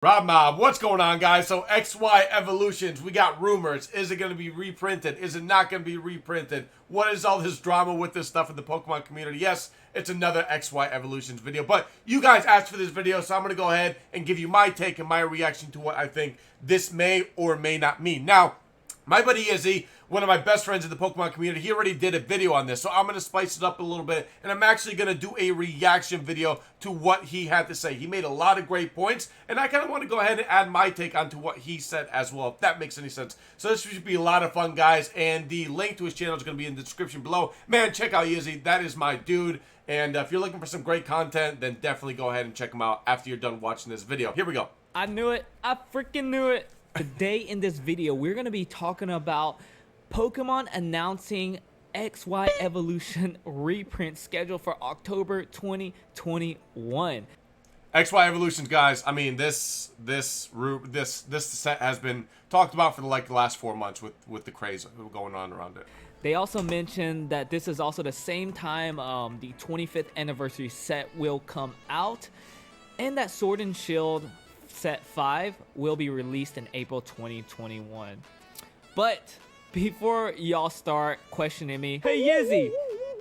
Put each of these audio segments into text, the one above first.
Rob Mob, what's going on, guys? So XY Evolutions, we got rumors. Is it going to be reprinted? Is it not going to be reprinted? What is all this drama with this stuff in the Pokemon community? Yes, it's another XY Evolutions video, but you guys asked for this video, so I'm going to go ahead and give you my take and my reaction to what I think this may or may not mean. Now, my buddy Izzy, one of my best friends in the Pokemon community, he already did a video on this, so I'm going to spice it up a little bit, and I'm actually going to do a reaction video to what he had to say. He made a lot of great points, and I kind of want to go ahead and add my take onto what he said as well, if that makes any sense. So this should be a lot of fun, guys, and the link to his channel is going to be in the description below. Man, check out Izzy. That is my dude, and if you're looking for some great content, then definitely go ahead and check him out after you're done watching this video. Here we go. I knew it. I freaking knew it. Today in this video, we're going to be talking about Pokemon announcing XY Evolution reprint scheduled for October 2021. XY Evolutions, guys. I mean, this set has been talked about for the last 4 months with the craze going on around it. They also mentioned that this is also the same time the 25th anniversary set will come out, and that Sword and Shield Set 5 will be released in April 2021. But before y'all start questioning me, hey Yizzy,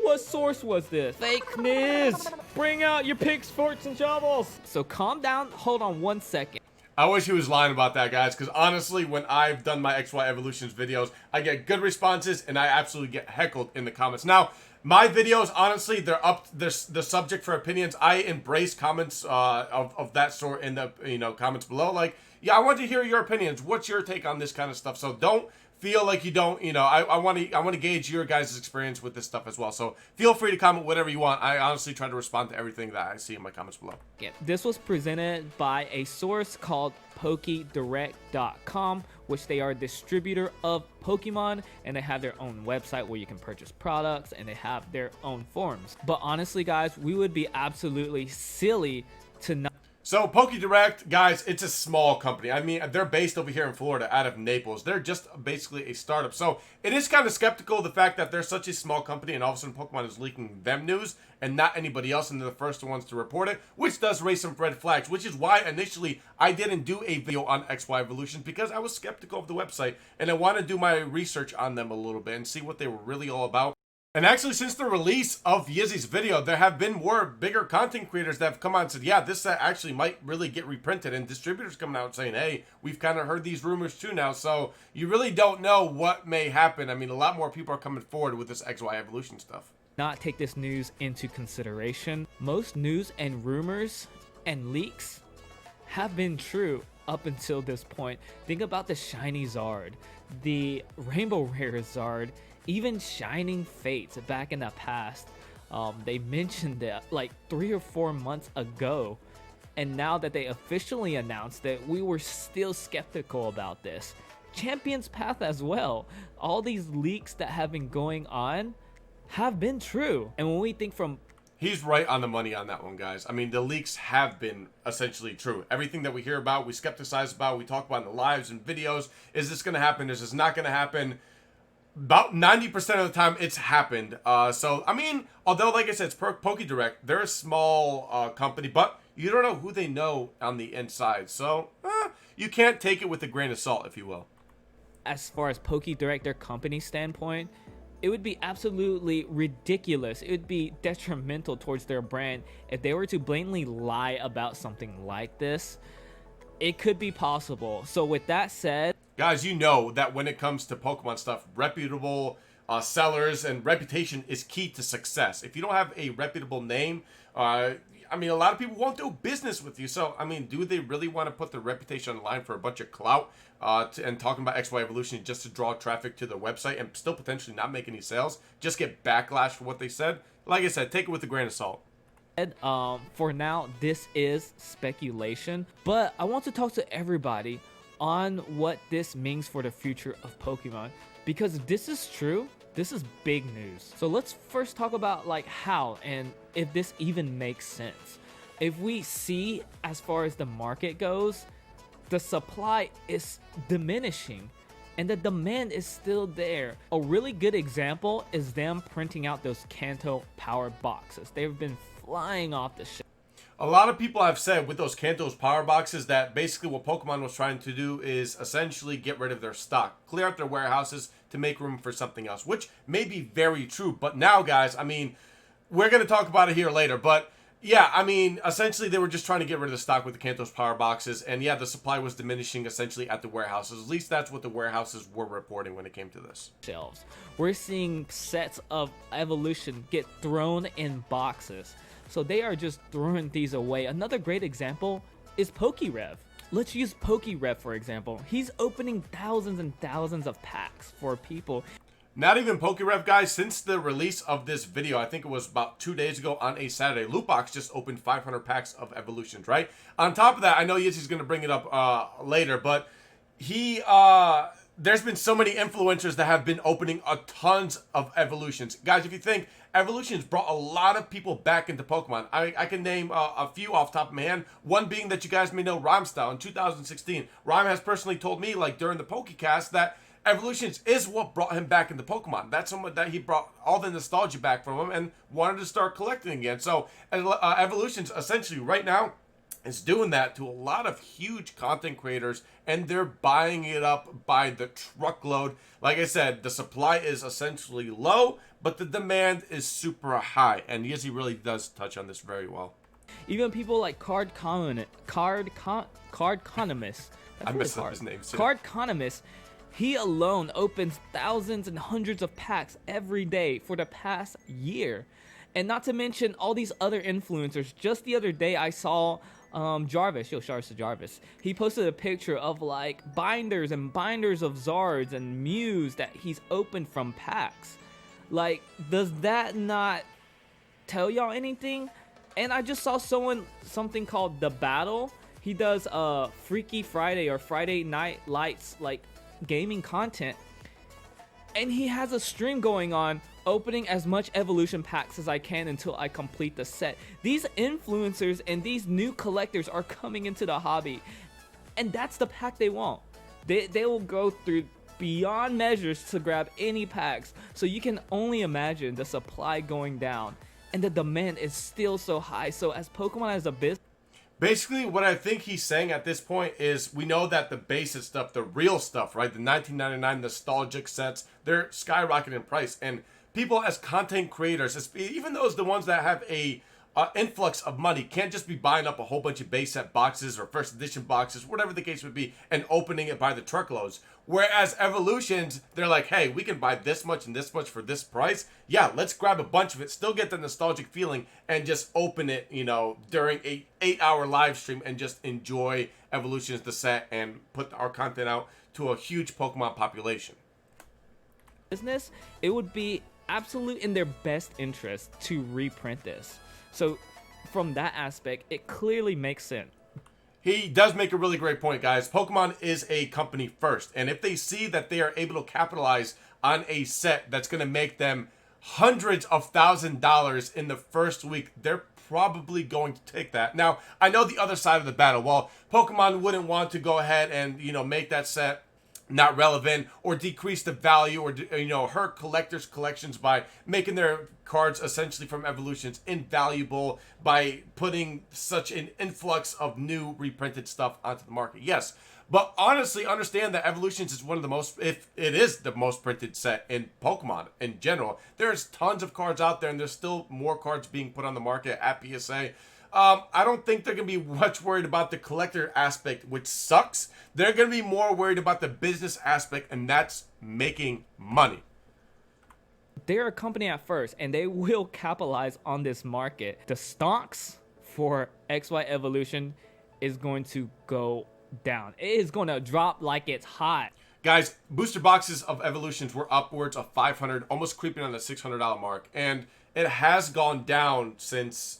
what source was this? Fake news! Bring out your picks, forks, and shovels! So calm down, hold on 1 second. I wish he was lying about that, guys, because honestly, when I've done my XY Evolutions videos, I get good responses, and I absolutely get heckled in the comments. Now, my videos, honestly, they're the subject for opinions. I embrace comments of that sort in the comments below. Like, yeah, I want to hear your opinions. What's your take on this kind of stuff? So don't feel like you don't, I want to gauge your guys' experience with this stuff as well. So feel free to comment whatever you want. I honestly try to respond to everything that I see in my comments below. Yeah, this was presented by a source called PokeDirect.com, which they are a distributor of Pokemon, and they have their own website where you can purchase products, and they have their own forums. But honestly, guys, we would be absolutely silly to not. So, PokeDirect, guys, it's a small company. I mean, they're based over here in Florida, out of Naples. They're just basically a startup. So, it is kind of skeptical of the fact that they're such a small company and all of a sudden Pokemon is leaking them news and not anybody else, and they're the first ones to report it, which does raise some red flags, which is why initially I didn't do a video on XY Evolution, because I was skeptical of the website and I want to do my research on them a little bit and see what they were really all about. And actually, since the release of Yizzy's video, there have been more bigger content creators that have come out and said, yeah, this set actually might really get reprinted. And distributors coming out saying, hey, we've kind of heard these rumors too now. So you really don't know what may happen. I mean, a lot more people are coming forward with this XY Evolution stuff. Not take this news into consideration. Most news and rumors and leaks have been true up until this point. Think about the Shiny Zard, the Rainbow Rare Zard, even Shining Fates back in the past. They mentioned that like 3 or 4 months ago, and now that they officially announced it, we were still skeptical about this. Champion's Path as well. All these leaks that have been going on have been true. And when we think from... He's right on the money on that one, guys. I mean, the leaks have been essentially true. Everything that we hear about, we skepticize about, we talk about in the lives and videos. Is this going to happen? Is this not going to happen? About 90% of the time, it's happened. So, I mean, although, like I said, it's PokeDirect. They're a small company, but you don't know who they know on the inside. So, you can't take it with a grain of salt, if you will. As far as PokeDirect, their company standpoint, it would be absolutely ridiculous. It would be detrimental towards their brand if they were to blatantly lie about something like this. It could be possible. So with that said, guys, you know that when it comes to Pokemon stuff, reputable sellers and reputation is key to success. If you don't have a reputable name, I mean, a lot of people won't do business with you. So, I mean, do they really want to put their reputation on the line for a bunch of clout and talking about XY Evolution just to draw traffic to their website and still potentially not make any sales? Just get backlash for what they said? Like I said, take it with a grain of salt. For now, this is speculation, but I want to talk to everybody on what this means for the future of Pokemon, because if this is true, this is big news. So let's first talk about like how and if this even makes sense. If we see, as far as the market goes, the supply is diminishing and the demand is still there. A really good example is them printing out those Kanto power boxes. They've been flying off the shelf. A lot of people have said with those Kantos power boxes that basically what Pokemon was trying to do is essentially get rid of their stock, clear out their warehouses to make room for something else, which may be very true. But now, guys, I mean, we're going to talk about it here later, but yeah, I mean, essentially they were just trying to get rid of the stock with the Kantos power boxes, and yeah, the supply was diminishing essentially at the warehouses. At least that's what the warehouses were reporting when it came to this. Shelves. We're seeing sets of evolution get thrown in boxes. So they are just throwing these away. Another great example is PokeRev. Let's use PokeRev for example. He's opening thousands and thousands of packs for people. Not even PokeRev, guys. Since the release of this video, I think it was about 2 days ago on a Saturday, Lootbox just opened 500 packs of evolutions, right? On top of that, I know Yizzy's going to bring it up later, but there's been so many influencers that have been opening a tons of evolutions. Guys, if you think evolutions brought a lot of people back into Pokemon, I can name a few off the top of my hand. One being that you guys may know Rhymestyle in 2016. Rhyme has personally told me, like during the Pokecast, that evolutions is what brought him back into Pokemon. That's someone that he brought all the nostalgia back from him and wanted to start collecting again. So evolutions essentially right now is doing that to a lot of huge content creators, and they're buying it up by the truckload. Like I said, the supply is essentially low, but the demand is super high, and Yizzy really does touch on this very well. Even people like Cardconomist. I messed up his name too. Cardconomist. He alone opens thousands and hundreds of packs every day for the past year. And not to mention all these other influencers. Just the other day I saw Jarvis, shouts to Jarvis. He posted a picture of like binders and binders of Zards and Mews that he's opened from packs. Like, does that not tell y'all anything? And I just saw something called The Battle. He does Freaky Friday or Friday Night Lights, like gaming content, and he has a stream going on opening as much evolution packs as I can until I complete the set. These influencers and these new collectors are coming into the hobby, and that's the pack they want. They will go through beyond measures to grab any packs. So you can only imagine the supply going down, and the demand is still so high. So as Pokemon as a business, basically, what I think he's saying at this point is we know that the basic stuff, the real stuff, right? The 1999 nostalgic sets, they're skyrocketing in price. And people as content creators, even those the ones that have a influx of money, can't just be buying up a whole bunch of base set boxes or first edition boxes, whatever the case would be, and opening it by the truckloads. Whereas evolutions, they're like, hey, we can buy this much and this much for this price. Yeah, let's grab a bunch of it, still get the nostalgic feeling, and just open it, you know, during a 8-hour live stream and just enjoy evolutions, the set, and put our content out to a huge Pokemon population. it would be absolute in their best interest to reprint this. So from that aspect, it clearly makes sense. He does make a really great point, guys. Pokemon is a company first, and if they see that they are able to capitalize on a set that's going to make them hundreds of $1,000s in the first week, they're probably going to take that. Now, I know the other side of the battle. Well, Pokemon wouldn't want to go ahead and, you know, make that set not relevant or decrease the value or, you know, hurt collectors' collections by making their cards essentially from evolutions invaluable by putting such an influx of new reprinted stuff onto the market. Yes, but honestly, understand that evolutions is one of the most, if it is the most printed set in Pokemon in general. There's tons of cards out there, and there's still more cards being put on the market at PSA. I don't think they're going to be much worried about the collector aspect, which sucks. They're going to be more worried about the business aspect, and that's making money. They're a company at first, and they will capitalize on this market. The stocks for XY Evolution is going to go down. It is going to drop like it's hot. Guys, booster boxes of evolutions were upwards of 500, almost creeping on the $600 mark, and it has gone down since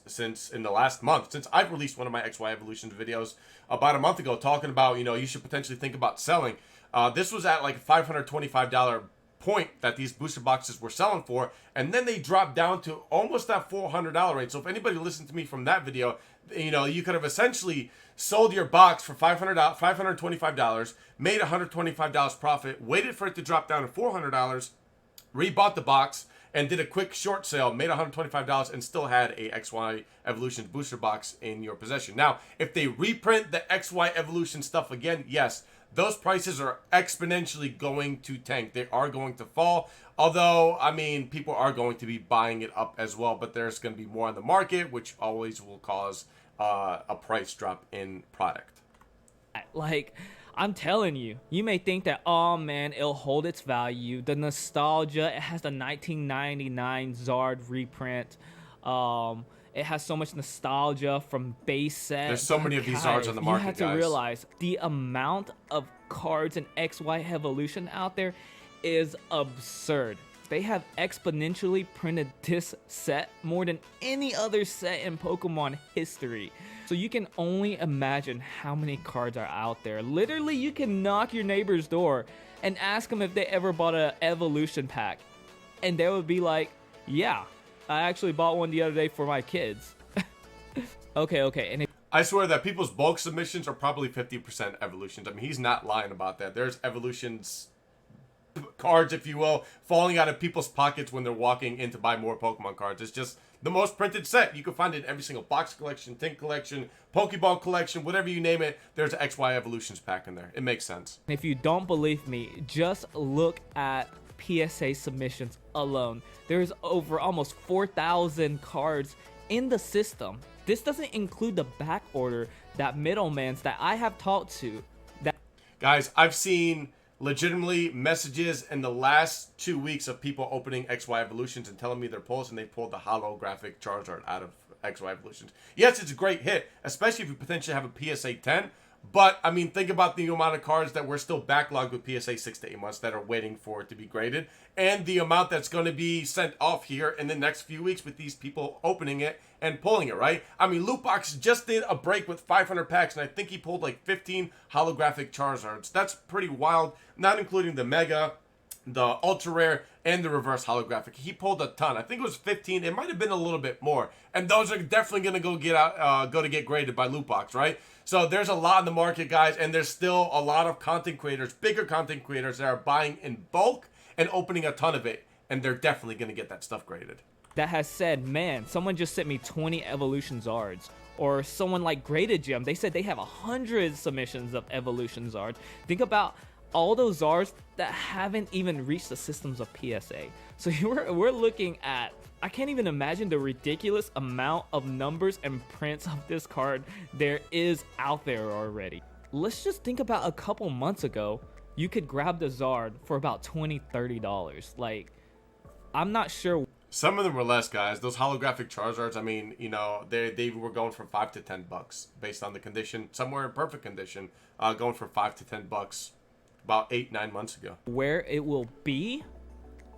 in the last month, since I've released one of my XY Evolutions videos about a month ago talking about, you know, you should potentially think about selling. This was at like a $525 point that these booster boxes were selling for, and then they dropped down to almost that $400 range. So if anybody listened to me from that video, you know, you could have essentially sold your box for $525, made $125 profit, waited for it to drop down to $400, rebought the box, and did a quick short sale, made $125, and still had a XY Evolutions booster box in your possession. Now, if they reprint the XY Evolution stuff again, yes, those prices are exponentially going to tank. They are going to fall. Although, I mean, people are going to be buying it up as well, but there's going to be more on the market, which always will cause a price drop in product. Like, I'm telling you, you may think that, oh man, it'll hold its value. The nostalgia, it has the 1999 Zard reprint. It has so much nostalgia from base set. There's so many of these Zards on the market, You have to realize the amount of cards in XY Evolution out there is absurd. They have exponentially printed this set more than any other set in Pokemon history. So you can only imagine how many cards are out there. Literally, you can knock your neighbor's door and ask them if they ever bought an evolution pack. And they would be like, yeah, I actually bought one the other day for my kids. Okay. And I swear that people's bulk submissions are probably 50% evolutions. I mean, he's not lying about that. There's evolutions cards, if you will, falling out of people's pockets when they're walking in to buy more Pokemon cards. It's just the most printed set. You can find it in every single box collection, tin collection, Pokeball collection, whatever you name it. There's an XY Evolutions pack in there. It makes sense. if you don't believe me, just look at PSA submissions alone. There's over almost 4,000 cards in the system. This doesn't include the back order, that middlemans that I have talked to. Guys, I've seen legitimately messages in the last 2 weeks of people opening XY Evolutions and telling me their pulls, and they pulled the holographic Charizard out of XY Evolutions. Yes, it's a great hit, especially if you potentially have a PSA 10. But, I mean, think about the amount of cards that we're still backlogged with PSA 6 to 8 months that are waiting for it to be graded. And the amount that's going to be sent off here in the next few weeks with these people opening it and pulling it, right? I mean, Lootbox just did a break with 500 packs, and I think he pulled like 15 holographic Charizards. That's pretty wild, not including the Mega, the Ultra Rare, and the Reverse Holographic. He pulled a ton. I think it was 15. It might have been a little bit more. And those are definitely going to get graded by Lootbox, right? So there's a lot in the market, guys, and there's still a lot of content creators, bigger content creators that are buying in bulk and opening a ton of it, and they're definitely going to get that stuff graded. That has said, man, someone just sent me 20 Evolution Zards. Or someone like Graded Gem, they said they have 100 submissions of Evolution Zards. Think about all those Zards that haven't even reached the systems of PSA. So we're looking at, I can't even imagine the ridiculous amount of numbers and prints of this card there is out there already. Let's just think about a couple months ago, you could grab the Zard for about $20, $30. Like, I'm not sure. Some of them were less, guys. Those holographic Charizards, I mean, you know, they were going for $5 to $10 based on the condition. Some were in perfect condition, going for $5 to $10 about 8-9 months ago. Where it will be,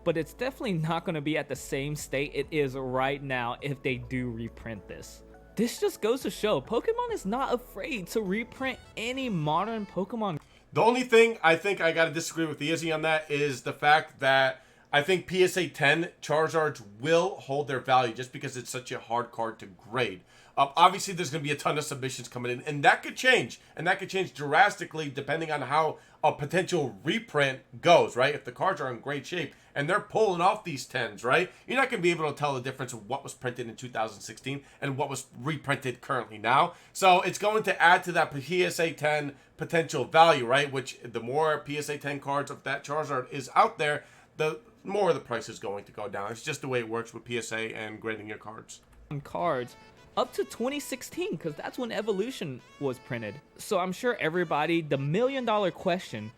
but it's definitely not going to be at the same state it is right now if they do reprint this. This just goes to show Pokemon is not afraid to reprint any modern Pokemon. The only thing I think I got to disagree with the Izzy on that is the fact that I think PSA 10 Charizards will hold their value just because it's such a hard card to grade. Obviously, there's going to be a ton of submissions coming in, and that could change. And that could change drastically depending on how a potential reprint goes, right? If the cards are in great shape and they're pulling off these 10s, right? You're not going to be able to tell the difference of what was printed in 2016 and what was reprinted currently now. So it's going to add to that PSA 10 potential value, right? Which the more PSA 10 cards of that Charizard is out there, the more the price is going to go down. It's just the way it works with PSA and grading your cards. Cards up to 2016, because that's when Evolution was printed. So I'm sure everybody, the $1 million question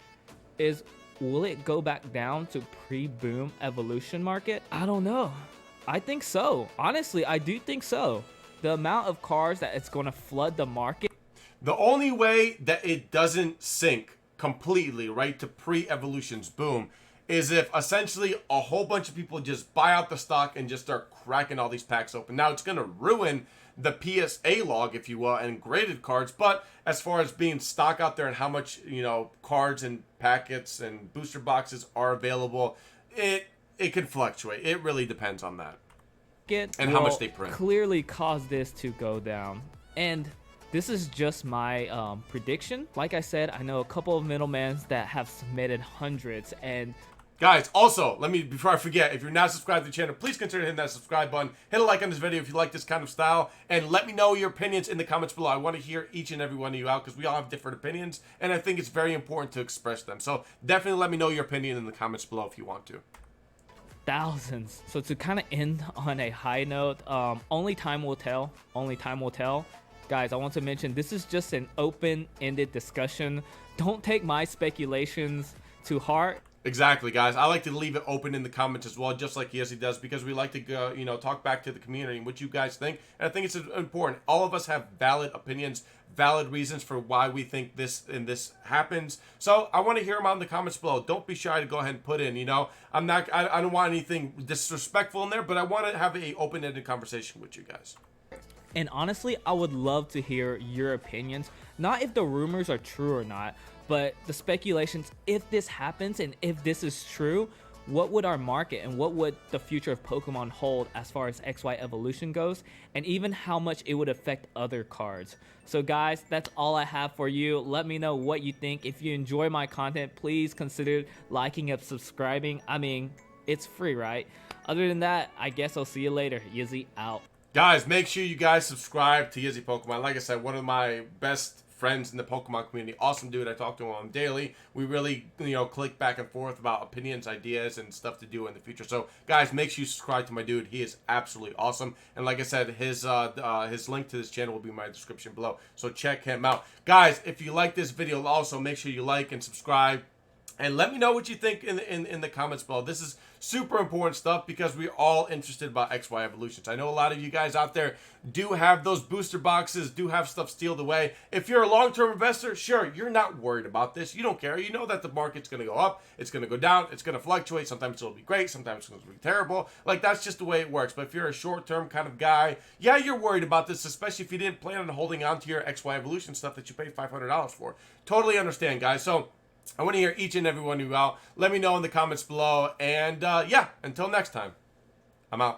is, will it go back down to pre-boom Evolution market? I don't know. I think so. Honestly, I do think so. The amount of cards that it's going to flood the market. The only way that it doesn't sink completely, right, to pre-Evolution's boom is if essentially a whole bunch of people just buy out the stock and just start cracking all these packs open. Now, it's going to ruin the PSA log, if you will, and graded cards, but as far as being stock out there and how much, you know, cards and packets and booster boxes are available, it can fluctuate. It really depends on that. And how much they print. Clearly cause this to go down. And this is just my prediction. Like I said, I know a couple of middlemen that have submitted hundreds, and Guys, also, before I forget, if you're not subscribed to the channel, please consider hitting that subscribe button. Hit a like on this video if you like this kind of style, and let me know your opinions in the comments below. I want to hear each and every one of you out because we all have different opinions, and I think it's very important to express them. So definitely let me know your opinion in the comments below if you want to. Thousands. So to kind of end on a high note, only time will tell. Only time will tell. Guys, I want to mention this is just an open-ended discussion. Don't take my speculations to heart. Exactly, guys. I like to leave it open in the comments as well, just like Yezi does, because we like to go, talk back to the community and what you guys think. And I think it's important. All of us have valid opinions, valid reasons for why we think this and this happens. So I want to hear them out in the comments below. Don't be shy to go ahead and put in. I don't want anything disrespectful in there, but I want to have a open-ended conversation with you guys. And honestly, I would love to hear your opinions. Not if the rumors are true or not, but the speculations. If this happens and if this is true, what would our market and what would the future of Pokemon hold as far as XY evolution goes, and even how much it would affect other cards. So guys, that's all I have for you. Let me know what you think. If you enjoy my content, please consider liking and subscribing. I mean, it's free, right? Other than that, I guess I'll see you later. Yizzy out. Guys, make sure you guys subscribe to Yizzy Pokemon. Like I said, one of my best friends in the Pokemon community. Awesome dude. I talk to him on daily. We really, click back and forth about opinions, ideas, and stuff to do in the future. So, guys, make sure you subscribe to my dude. He is absolutely awesome. And like I said, his link to this channel will be in my description below. So check him out. Guys, if you like this video, also make sure you like and subscribe. And let me know what you think in the comments below. This is super important stuff because we're all interested about XY evolutions. I know a lot of you guys out there do have those booster boxes, do have stuff stealed away. If you're a long-term investor, sure, you're not worried about this. You don't care. You know that the market's going to go up. It's going to go down. It's going to fluctuate. Sometimes it'll be great. Sometimes it's going to be terrible. Like, that's just the way it works. But if you're a short-term kind of guy, yeah, you're worried about this, especially if you didn't plan on holding on to your XY evolution stuff that you paid $500 for. Totally understand, guys. So I want to hear each and every one of you out. Let me know in the comments below. And yeah, until next time, I'm out.